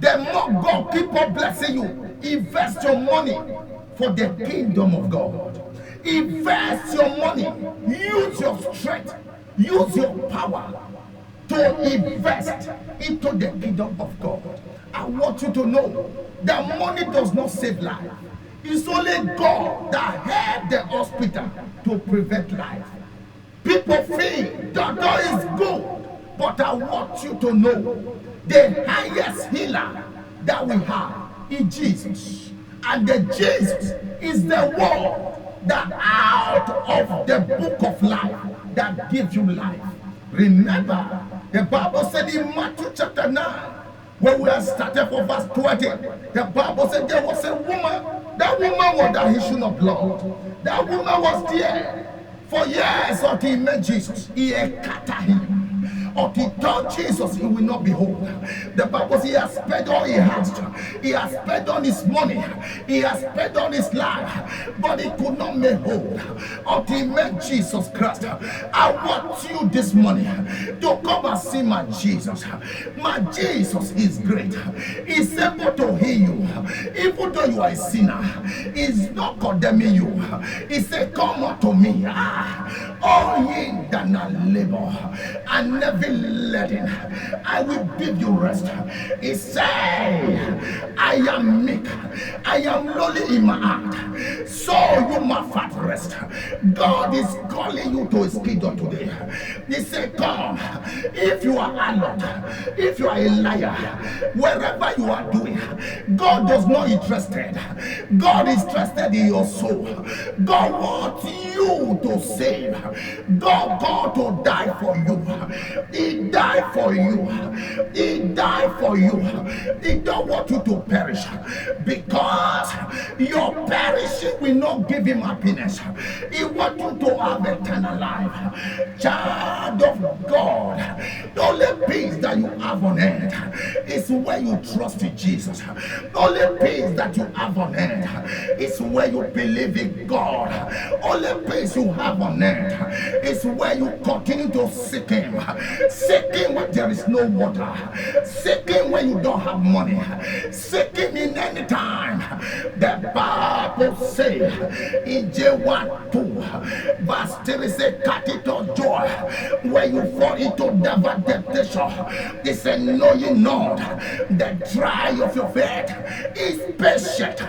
the more God keep on blessing you. Invest your money for the kingdom of God. Invest your money. Use your strength. Use your power to invest into the kingdom of God. I want you to know that money does not save life. It's only God that helped the hospital to prevent life. People feel doctor is good, but I want you to know the highest healer that we have is Jesus. And the Jesus is the word that out of the book of life that gives you life. Remember, the Bible said in Matthew chapter 9, when we are started from verse 20, the Bible said there was a woman. That woman was the issue of blood. That woman was there for years until he met Jesus. He encountered him. Until he told Jesus he will not be whole. The Bible says he has spent all he has. He has spent on his money. He has spent on his life. But he could not make whole. Until he met Jesus Christ. I want you this morning to come and see my Jesus. My Jesus is great. He's able to heal you. Even though you are a sinner, he's not condemning you. He said, come unto me. All ye that are labor and never laden, I will give you rest. He said, I am meek, I am lowly in my heart, so you must find rest. God is calling you to his kingdom today. He said, come. If you are alert, if you are a liar, wherever you are doing, God does not interested. God is interested in your soul. God wants you to save. God called to die for you. He died for you. He died for you. He don't want you to perish, because your perishing will not give him happiness. He wants you to have eternal life. Child of God, the only peace that you have on earth is when you trust in Jesus. The only peace that you have on earth is when you believe in God. Only peace you have on earth is when you continue to seek him. Seek him when there is no water. Seek him when you don't have money. Seek him in any time. The Bible says in J1 2 verse 3 say, cut it on joy when you fall into devil temptation. He said, know ye not the try of your faith is patient.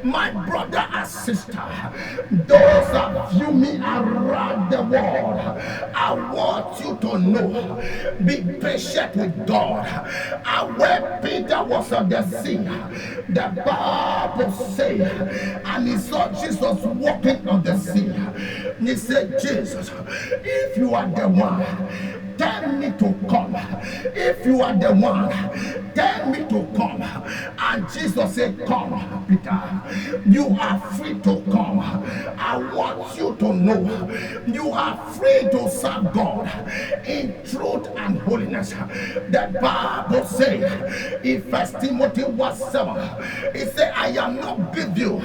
My brother and sister, those that view me around the world, I want you to know, be patient with God. And when Peter was on the sea, the Bible says, and he saw Jesus walking on the sea. He said, Jesus, if you are the one, tell me to come. If you are the one, tell me to come. And Jesus said, come, Peter. You are free to come. I want you to know you are free to serve God in truth and holiness. The Bible says in 1 Timothy 1:7, it says, I am not give you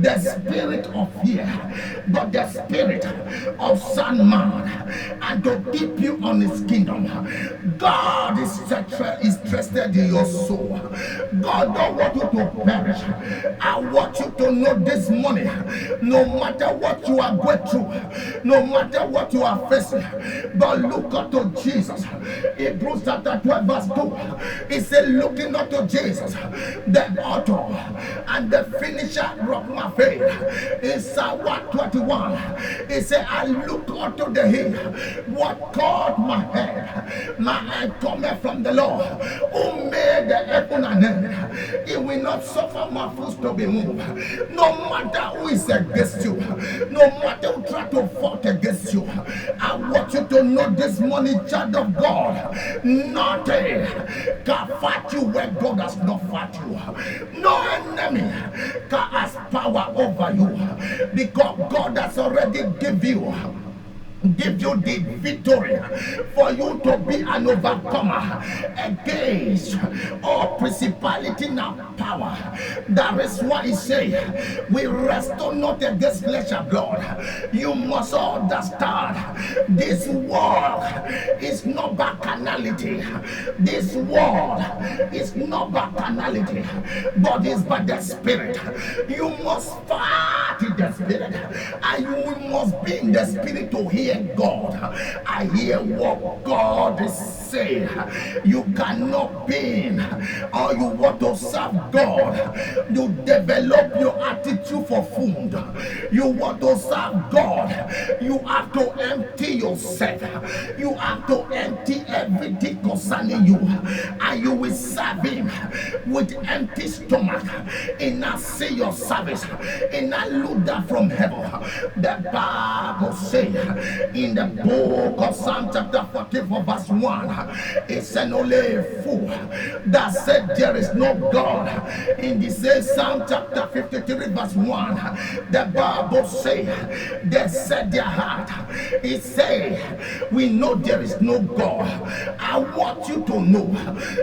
the spirit of fear, but the spirit of sound mind, and to keep you on his kingdom. God is interested in your soul. God don't want you to perish. I want you to know this morning, no matter what you are going through, no matter what you are facing, but look unto Jesus. Hebrews chapter 12 verse 2, it said, looking unto Jesus, the author and the finisher of my faith. In Psalm 121, it said, I look unto the hill, what caught my head? My head cometh from the Lord, who made the heaven and earth. He will not suffer my foot to be moved. No matter who is against you, no matter who try to fight against you, I want you to know this morning, child of God, nothing can fight you where God has not fought you. No enemy can have power over you, because God has already given you the victory for you to be an overcomer against all principality now power. That is why he say we wrestle not against flesh and blood. You must understand this world is not by carnality. This world is not by carnality, but is by the spirit. You must fight in the spirit, and you must be in the spirit to hear God. I hear what God is saying. You cannot be or you want to serve God. You develop your attitude for food. You want to serve God. You have to empty yourself. You have to empty everything concerning you, and you will serve Him with empty stomach. And I see your service, and I look down from heaven. The Bible says in the book of Psalm chapter 44 verse 1, it's an only fool that said there is no God. In the same Psalm chapter 53 verse 1, the Bible says they said their heart, it say we know there is no God. I want you to know,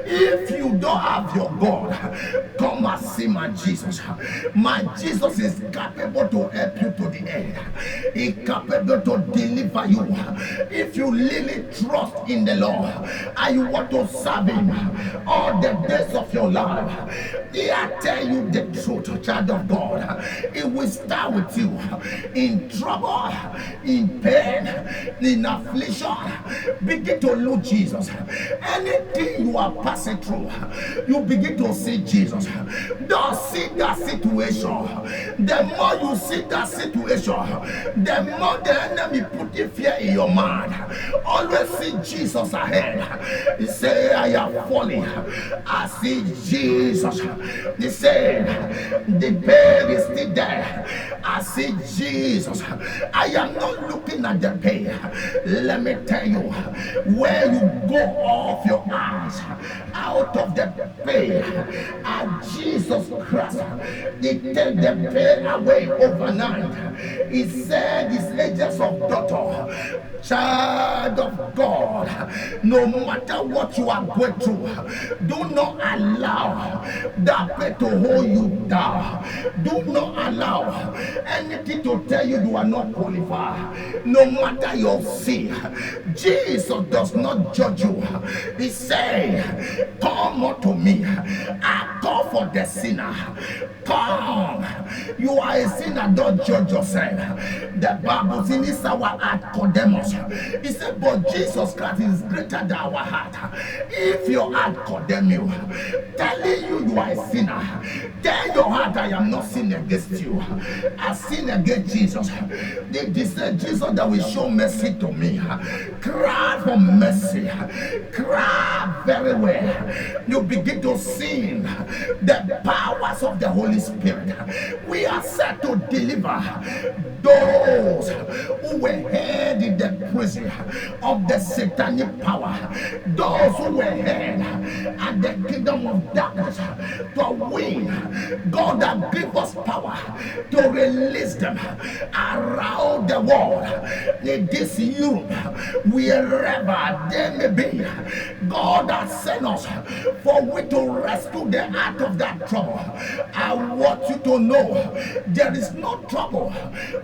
if you don't have your God, come and see my Jesus. My Jesus is capable to help you to the end. He's capable to deliver you. If you really trust in the Lord and you want to serve Him all the days of your life, I tell you the truth, child of God, it will start with you in trouble, in pain, in affliction. Begin to look Jesus. Anything you are passing through, you begin to see Jesus. Don't see that situation. The more you see that situation, the more the enemy put the fear in your mind. Always see Jesus ahead. He say, I am falling. I see Jesus. He said, the pain is still there. I see Jesus. I am not looking at the pain. Let me tell you, where you go off your eyes out of the pain, and Jesus Christ, He take the pain away overnight. He said, these angels of daughter, child of God, no matter what you are going through, do not allow that pain to hold you down. Do not allow anything to tell you you are not qualified. No matter your sin, Jesus does not judge you. He said, come unto me. I call for the sinner. Come. You are a sinner, don't judge yourself. The Bible says this our heart condemn us. He said, but Jesus Christ is greater than our heart. If your heart condemn you, telling you are a sinner, tell your heart, I am not sinning against you. I sin against Jesus. They said Jesus that will show mercy to me. Cry for mercy. Cry very well. You begin to sing the powers of the Holy Spirit. We are set to deliver those who were held in the prison of the satanic power, those who were held at the kingdom of darkness, to win. God that gave us power to release them around the world, in this Europe, wherever they may be. God has sent us for we to rescue them out of that trouble. I want you to know there is no trouble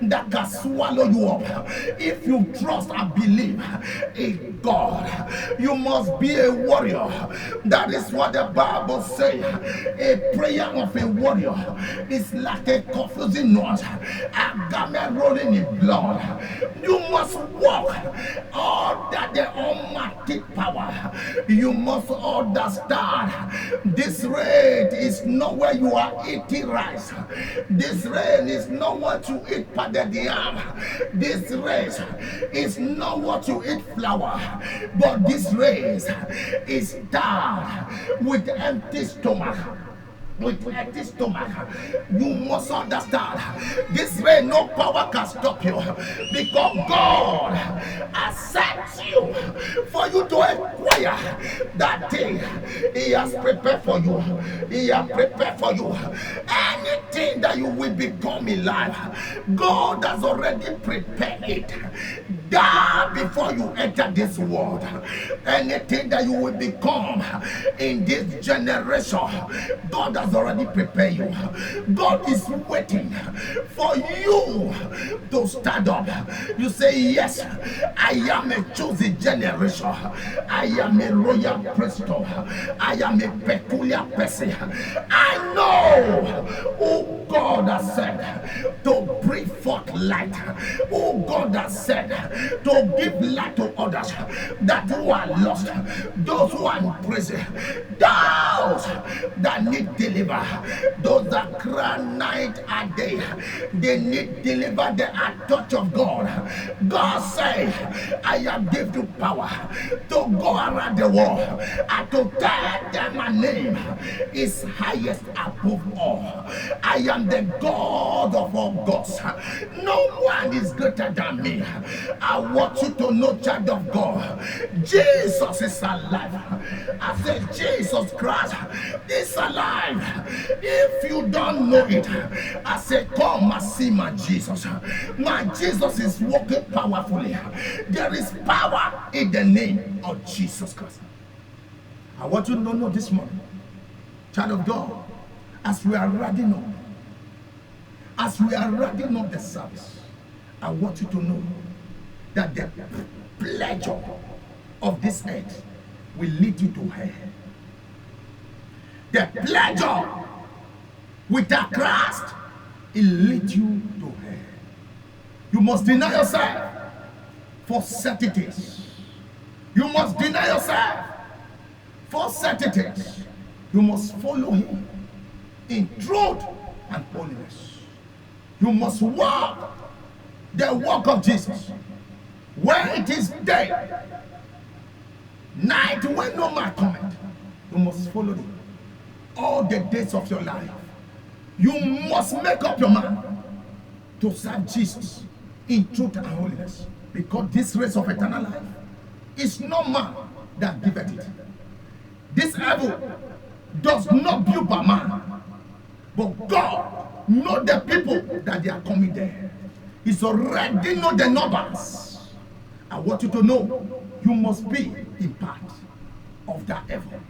that can swallow you up if you trust and believe in God. You must be a warrior. That is what the Bible says. A prayer of a warrior is like a confusing noise, a garment rolling in blood. You must walk under the almighty power. You must understand this rain is not where you are eating rice. This rain is not what you eat pounded yam. This race is not what you eat flour. But this race is done with empty stomach. With empty stomach. You must understand this way no power can stop you, because God has set you for you to acquire that thing He has prepared for you. He has prepared for you anything that you will become in life. God has already prepared it. that before you enter this world, anything that you will become in this generation, God has already prepared you. God is waiting for you to stand up. You say, yes, I am a chosen generation. I am a royal priesthood. I am a peculiar person. I know who God has said to bring forth light. Who God has said to give light to others that who are lost, those who are in prison, those that need deliver, those that cry night and day, they need deliver the touch of God. God said, I have given you power to go around the world and to tell them my name is highest above all. I am the God of all gods. No one is greater than me. I want you to know, child of God, Jesus is alive. I said, Jesus Christ is alive. If you don't know it, I said, come and see my Jesus. My Jesus is working powerfully. There is power in the name of Jesus Christ. I want you to know this morning, child of God, as we are riding up, the service, I want you to know that the pleasure of this earth will lead you to hell. The pleasure without Christ, it leads you to hell. You must deny yourself for certain things. You must deny yourself for certain things. You must follow him in truth and holiness. You must walk the walk of Jesus. When it is day, night, when no man cometh, you must follow him all the days of your life. You must make up your mind to serve Jesus in truth and holiness, because this race of eternal life is no man that giveth it. This heaven does not build by man, but God know the people that they are coming there. He's already know the numbers. I want you to know you must be in part of that heaven.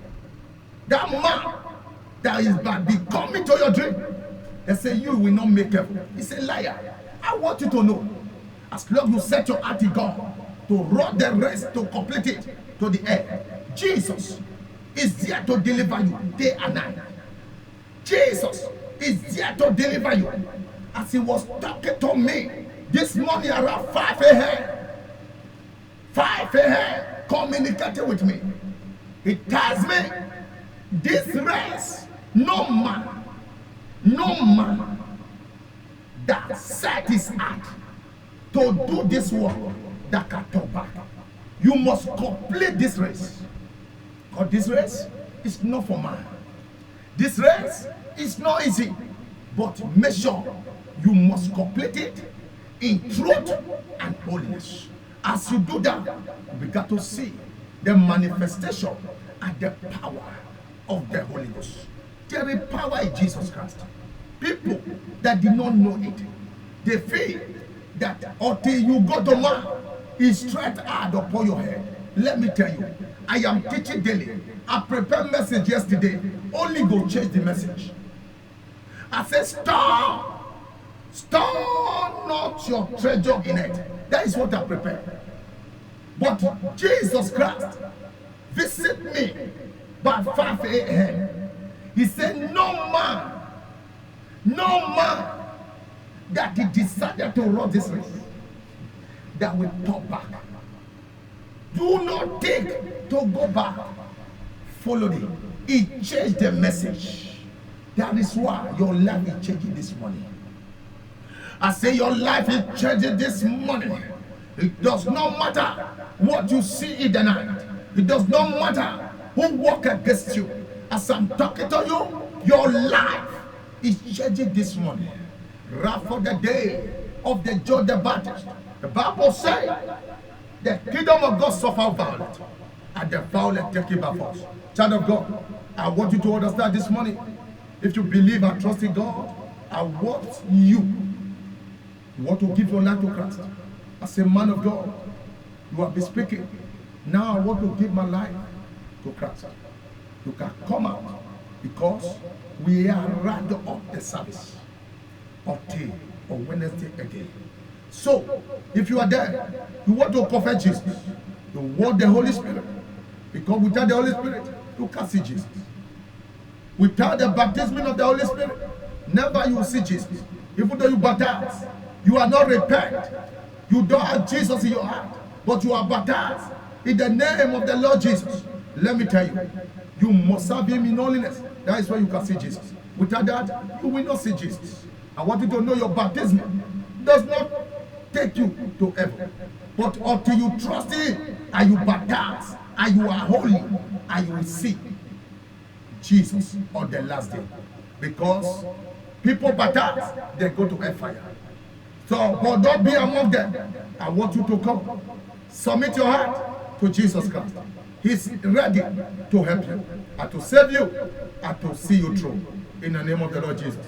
That man that is by becoming to your dream, they say you will not make heaven. He's a liar. I want you to know, as long as you set your heart in God to run the race, to complete it to the end, Jesus is there to deliver you day and night. Jesus is there to deliver you. As he was talking to me this morning around 5 a.m., 5 a.m., communicating with me, he tells me this race, no man that set his heart to do this work that can turn back. You must complete this race. Because this race is not for man. This race is not easy. But make sure you must complete it in truth and holiness. As you do that, we got to see the manifestation and the power of the Holy Ghost. There is power in Jesus Christ. People that did not know it, they feel that until you go to man, it's straight hard upon your head. Let me tell you, I am teaching daily. I prepared message yesterday. Only go change the message. I said, store not your treasure in it. That is what I prepared. But Jesus Christ visit me by 5 a.m. He said, no man that he decided to run this race that will turn back. Do not think to go back. Follow him. He changed the message. That is why your life is changing this morning. I say your life is changing this morning. It does not matter what you see in the night. It does not matter who walk against you. As I'm talking to you, your life is changing this morning. Right for the day of the John the Baptist. The Bible says the kingdom of God suffer violence, and the violent take it by force. Child of God, I want you to understand this morning. If you believe and trust in God, I want you to give your life to Christ. As a man of God, you have been speaking. Now I want to give my life to Christ. You can come out because we are rather of the service until on Wednesday again. So, if you are there, you want to confess Jesus, you want the Holy Spirit, because without the Holy Spirit, you can't see Jesus. Without the baptism of the Holy Spirit, never you will see Jesus. Even though you baptize, you are not repent. You don't have Jesus in your heart, but you are baptized in the name of the Lord Jesus. Let me tell you, you must serve him in holiness. That is why you can see Jesus. Without that, you will not see Jesus. I want you to know your baptism does not take you to heaven. But until you trust him and you baptize and you are holy and you will see Jesus on the last day. Because people baptize, they go to hellfire. So, but don't be among them. I want you to come. Submit your heart to Jesus Christ. He's ready to help you and to save you and to see you through. In the name of the Lord Jesus.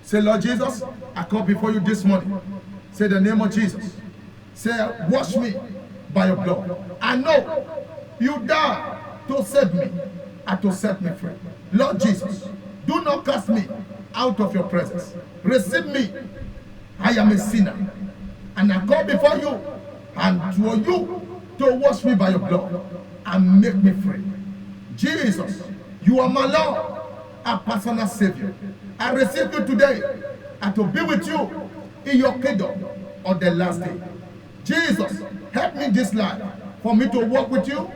Say, Lord Jesus, I come before you this morning. Say the name of Jesus. Say, wash me by your blood. I know you died to save me and to set me free. Lord Jesus, do not cast me out of your presence. Receive me. I am a sinner. And I come before you and for you to wash me by your blood and make me free. Jesus, you are my Lord and personal Savior. I receive you today and to be with you in your kingdom on the last day. Jesus, help me this life for me to walk with you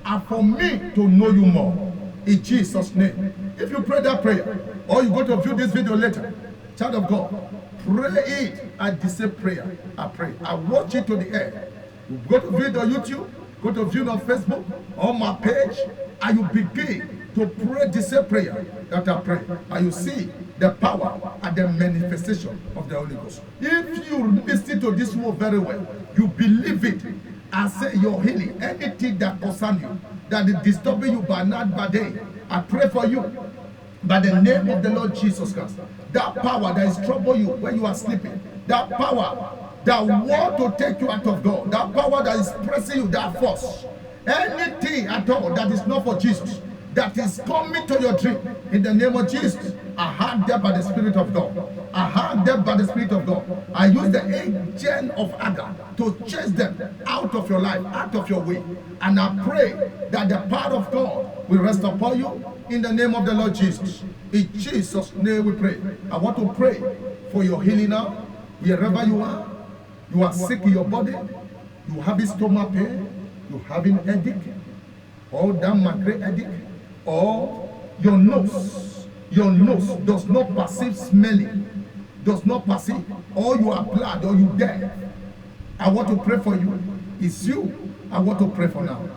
and for me to know you more. In Jesus' name. If you pray that prayer or you go to view this video later, child of God, pray it and the same prayer I pray. I watch it to the end. You go to view it on YouTube, go to view it on Facebook, on my page, and you begin to pray the same prayer that I pray. And you see the power and the manifestation of the Holy Ghost. If you listen to this word very well, you believe it and say you're healing. Anything that concerns you, that is disturbing you by night, by day, I pray for you by the name of the Lord Jesus Christ. That power that is troubling you when you are sleeping, that power that want to take you out of God, that power that is pressing you, that force, anything at all that is not for Jesus, that is coming to your dream, in the name of Jesus, I have them by the Spirit of God. I have them by the Spirit of God. I use the agent of Agar to chase them out of your life, out of your way. And I pray that the power of God will rest upon you in the name of the Lord Jesus. In Jesus' name we pray. I want to pray for your healing now. Wherever you are sick in your body, you have a stomach pain, you having headache, or that migraine headache, or your nose does not perceive smelling, does not perceive, or you are blood, or you dead. I want to pray for you. It's you I want to pray for now.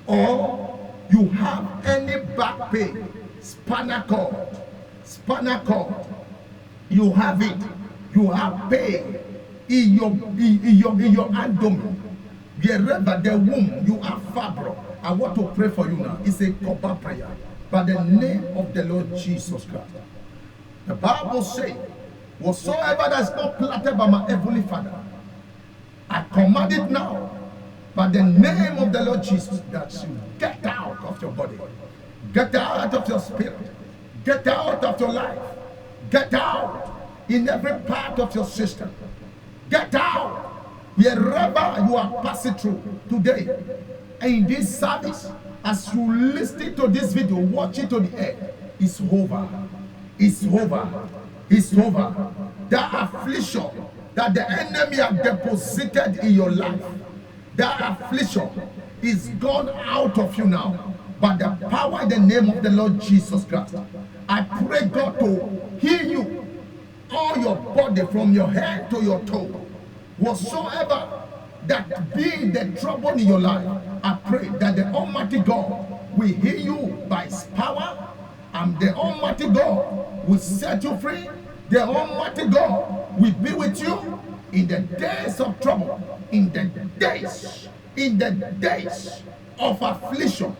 Or you have any back pain, spinal cord, you have it. You have pain in your abdomen, wherever the womb, you are fibro. I want to pray for you now. It's a copper prayer by the name of the Lord Jesus Christ. The Bible says, whatsoever that is not planted by my heavenly Father, I command it now by the name of the Lord Jesus that you get out of your body, get out of your spirit, get out of your life, get out in every part of your system. Get out wherever you are passing through today. And in this service, as you listen to this video, watch it to the end. It's over. It's over. It's over. That affliction that the enemy has deposited in your life, that affliction is gone out of you now by the power in the name of the Lord Jesus Christ. I pray God to heal you, all your body from your head to your toe. Whatsoever that be the trouble in your life, I pray that the Almighty God will heal you by His power, and the Almighty God will set you free. The Almighty God will be with you in the days of trouble, in the days of affliction.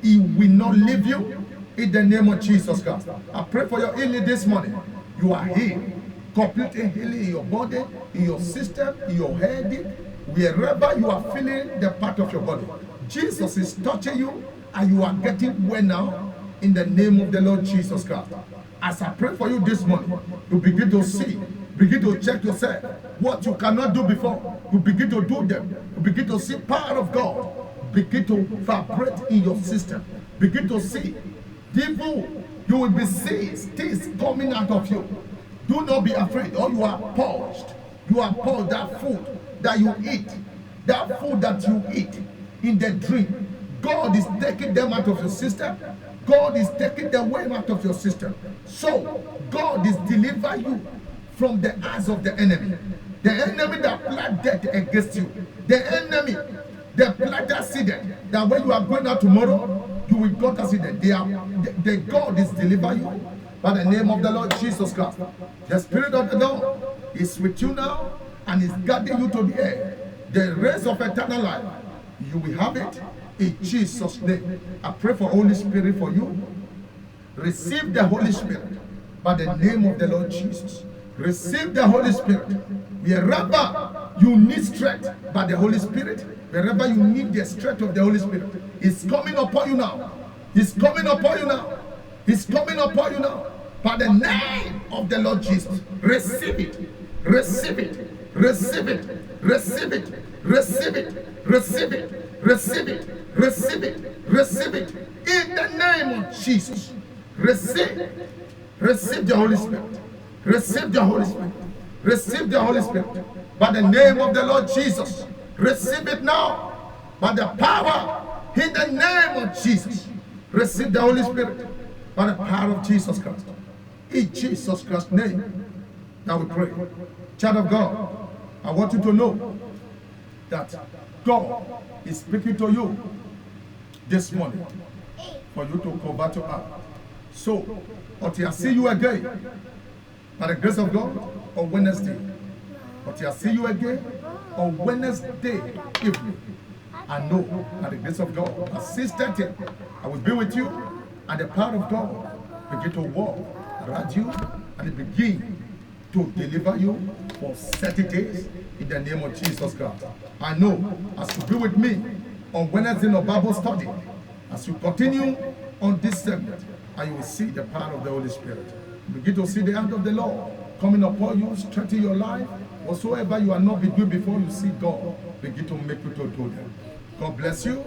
He will not leave you in the name of Jesus Christ. I pray for your healing this morning. You are healed. Completely healing in your body, in your system, in your head, Wherever you are feeling the part of your body, Jesus is touching you and you are getting well now in the name of the Lord Jesus Christ. As I pray for you this morning, you begin to see, begin to check yourself. What you cannot do before, you begin to do them. You begin to see power of God. Begin to vibrate in your system. Begin to see. Devil, you will be seeing things coming out of you. Do not be afraid. Or you are purged. You are purged. That food that you eat, that food that you eat in the dream, God is taking them out of your system. God is taking them way out of your system. So God is delivering you from the hands of the enemy. The enemy that plot death against you. The enemy that plot accident. That when you are going out tomorrow, you will got accident. The God is delivering you by the name of the Lord Jesus Christ. The Spirit of the Lord is with you now and is guiding you to the air. The race of eternal life, you will have it in Jesus' name. I pray for Holy Spirit for you. Receive the Holy Spirit by the name of the Lord Jesus. Receive the Holy Spirit. Wherever you need strength by the Holy Spirit, wherever you need the strength of the Holy Spirit, it's coming upon you now. It's coming upon you now. It's coming upon you now. By the name of the Lord Jesus. Receive it. Receive it. Receive it. Receive it. Receive it. Receive it. Receive it. Receive it. Receive it. In the name of Jesus. Receive. Receive the Holy Spirit. Receive the Holy Spirit. Receive the Holy Spirit. By the name of the Lord Jesus. Receive it now. By the power in the name of Jesus. Receive the Holy Spirit. By the power of Jesus Christ. In Jesus Christ's name. Now we pray. Child of God, I want you to know that God is speaking to you this morning for you to convert your heart. So, until I see you again, by the grace of God, on Wednesday, until I see you again, on Wednesday evening, I know, by the grace of God, at 6:30, I will be with you, and the power of God begin to walk around you, and it begin to deliver you for 30 days in the name of Jesus Christ. I know, as you be with me on Wednesday in Bible study, as you continue on this segment, and you will see the power of the Holy Spirit. You begin to see the hand of the Lord coming upon you, strengthen your life. Whatsoever you are not be doing before, you see God begin to make you to do them. God bless you,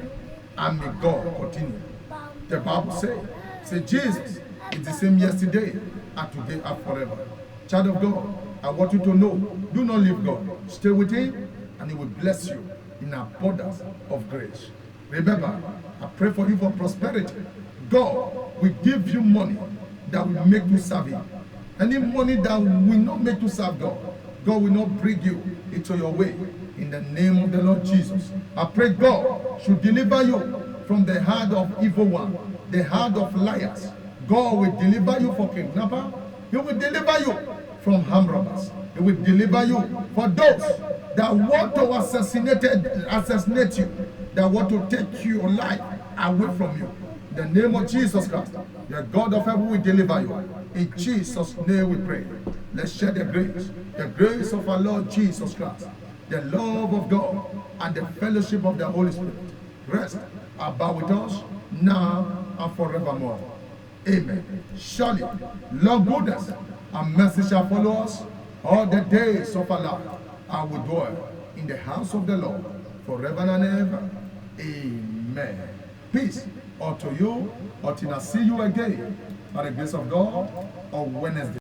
and may God continue. The Bible say Jesus is the same yesterday and today and forever. Child of God, I want you to know, do not leave God. Stay with Him, and He will bless you in abundance of grace. Remember, I pray for you for prosperity. God will give you money that will make you serve Him. Any money that will not make you serve God, God will not bring you into your way. In the name of the Lord Jesus, I pray God should deliver you from the hand of evil one, the hand of liars. God will deliver you from kidnapper. He will deliver you from armed robbers. He will deliver you for those that want to assassinate you, that want to take your life away from you. In the name of Jesus Christ, the God of heaven will deliver you. In Jesus' name we pray. Let's share the grace of our Lord Jesus Christ, the love of God, and the fellowship of the Holy Spirit rest about with us now and forevermore. Amen. Surely, Lord goodness and mercy shall follow us all the days of our life, and we dwell in the house of the Lord forever and ever. Amen. Peace unto you until I see you again by the grace of God on Wednesday.